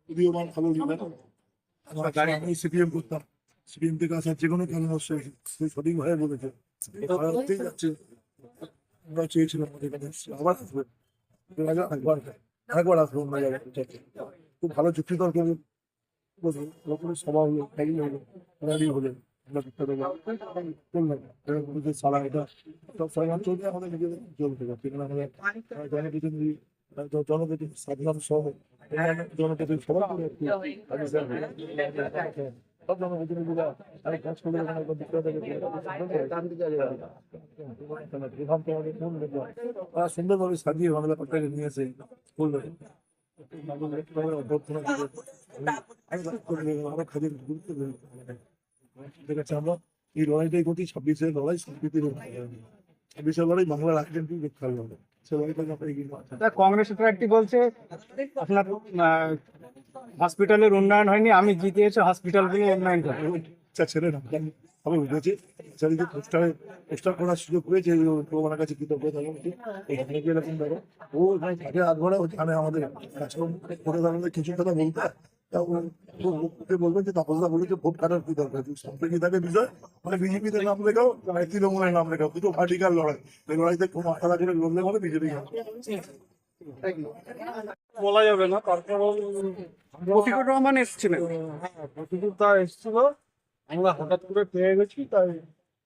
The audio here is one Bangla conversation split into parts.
যদিও আমার ভালো লাগে না। আমি সিপিএম করতাম, সিপিএম থেকে আসার যে কোনো কারণ অবশ্যই সঠিকভাবে বলেছে হতেই যাচ্ছে। আমরা চেয়েছিলাম আমাদের এখানে আবার আসবে, এর আগে একবার আসবো আমরা জায়গায়। খুব ভালো যুক্তি তর্ক লোকের সভা হলো, টাইম হলো, র্যালি হলো, আমরা বিখ্যাত করলাম সারা এটা সব সরকার চলবে, আমাদের নিজেদের চলতে যাচ্ছে। এখানে আমাদের জনপ্রতিনিধি জনপ্রতিনিধি সাধারণ সহ জনপ্রতিনিধি সবাই করে সব জনপ্রতিনিধিরা আমি কাজ করলে সুন্দরভাবে সাজিয়ে বাংলা পাঠটাকে নিয়ে এসে করলো। অভ্যর্থনা আরো কাজের গুরুত্ব দেখাচ্ছে। আমরা এই লড়াইটাই করছি, 26-এর লড়াই সম্প্রীতির লড়াই, 26-এর লড়াই বাংলার রাজনীতি দেখতে হবে, সে লড়াইটাকে আমরা এগিয়ে নিয়ে কংগ্রেসের প্রার্থী বলছে আপনার হসপিটালের উন্নয়ন হয়নি, আমি জিতে এসে হসপিটালগুলো উন্নয়ন করে ছেড়ে না আমি উঠেছি চারিদিকে পোস্টার করার সুযোগ পেয়েছে। আমার কাছে কৃতজ্ঞতা জানাচ্ছি। এখানে গিয়ে এরকম দেখো ও এখানে থাকে হাত ভরা, ওখানে আমাদের কাজকর্ম করে দাঁড়ালে কিছু কথা বলতে বলবেন যে তাপসদা বলেছে ভোট কাটার কি দরকার, সম্প্রীতি থাকে বিষয় মানে বিজেপিতে নাম লেখাও তৃণমূলের নাম লেখাও, দুটো ভার্টিকাল লড়াই, এই লড়াইতে কোনো আশা করে লড়লে মানে বিজেপি বলা যাবে না। তারপর রফিকুর রহমান এসেছিলেন, প্রতিযোগিতা এসেছিল, আমরা হঠাৎ করে পেয়ে গেছি, তাই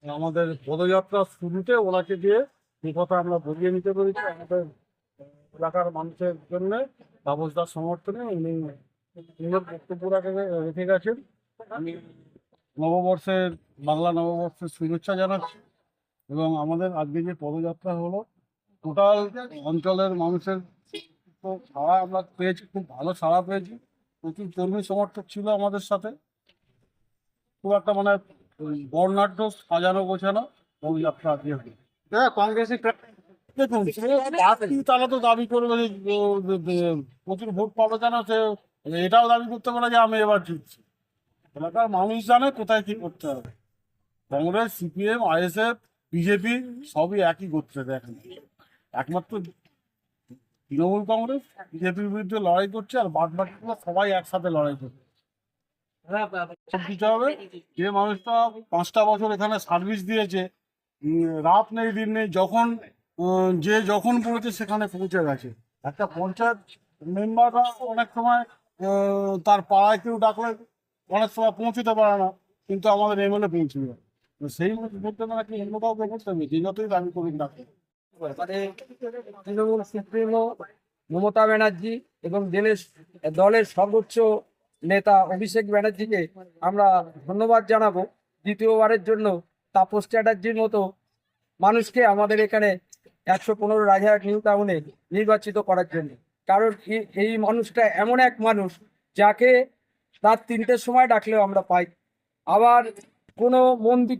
আমাদের পদযাত্রার শুরুতে ওনাকে দিয়ে এই কথা আমরা বলিয়ে নিতে পেরেছি। আমাদের এলাকার মানুষের জন্য তাপসদার সমর্থনে উনি নিজের বক্তব্য রেখে গেছেন। আমি নববর্ষের বাংলা নববর্ষের শুভেচ্ছা জানাচ্ছি এবং আমাদের আজকে যে পদযাত্রা হলো টোটাল অঞ্চলের মানুষের সাড়া আমরা পেয়েছি, খুব ভালো সাড়া পেয়েছি। প্রচুর কর্মী সমর্থক ছিল আমাদের সাথে। খুব একটা মানে বর্ণাঢ্য সাজানো গোছানো পদযাত্রা দিয়ে হলো। কংগ্রেসের দেখুন প্রার্থী তারা তো দাবি করবে যে প্রচুর ভোট পাবে কেন, সে এটাও দাবি করতে পারে যে আমি এবার জিতছি। এলাকার মানুষ জানে কোথায় কি করতে হবে। কংগ্রেস, সিপিএম, আইএসএফ, বিজেপি সবই একই করতে দেখেন, একমাত্র তৃণমূল কংগ্রেস বিজেপির বিরুদ্ধে লড়াই করছে আর বাদ বাকিগুলো সবাই একসাথে লড়াই করছে। দিতে হবে যে মানুষটা 5টা বছর এখানে সার্ভিস দিয়েছে, রাত নেই দিন নেই, যখন যে যখন পড়েছে সেখানে পৌঁছে গেছে। একটা পঞ্চায়েত মেম্বাররা অনেক সময় তার পাড়ায় কেউ ডাকলে অনেক সময় পৌঁছতে পারে না, কিন্তু আমাদের এমএলএ পৌঁছে যায়। সেই বলতে না কি অন্য কাউকে করতে হবে, যে যতই দাবি করুক না। মানে তৃণমূল সুপ্রিমো মমতা ব্যানার্জি এবং দলের সর্বোচ্চ নেতা অভিষেক ব্যানার্জিকে আমরা ধন্যবাদ জানাবো দ্বিতীয়বারের জন্য তাপস চ্যাটার্জির মতো মানুষকে আমাদের এখানে 115 রাজারহাট নিউ টাউনে নির্বাচিত করার জন্য। কারণ এই মানুষটা এমন এক মানুষ যাকে রাত 3টের সময় ডাকলেও আমরা পাই। আবার কোনো মন্দির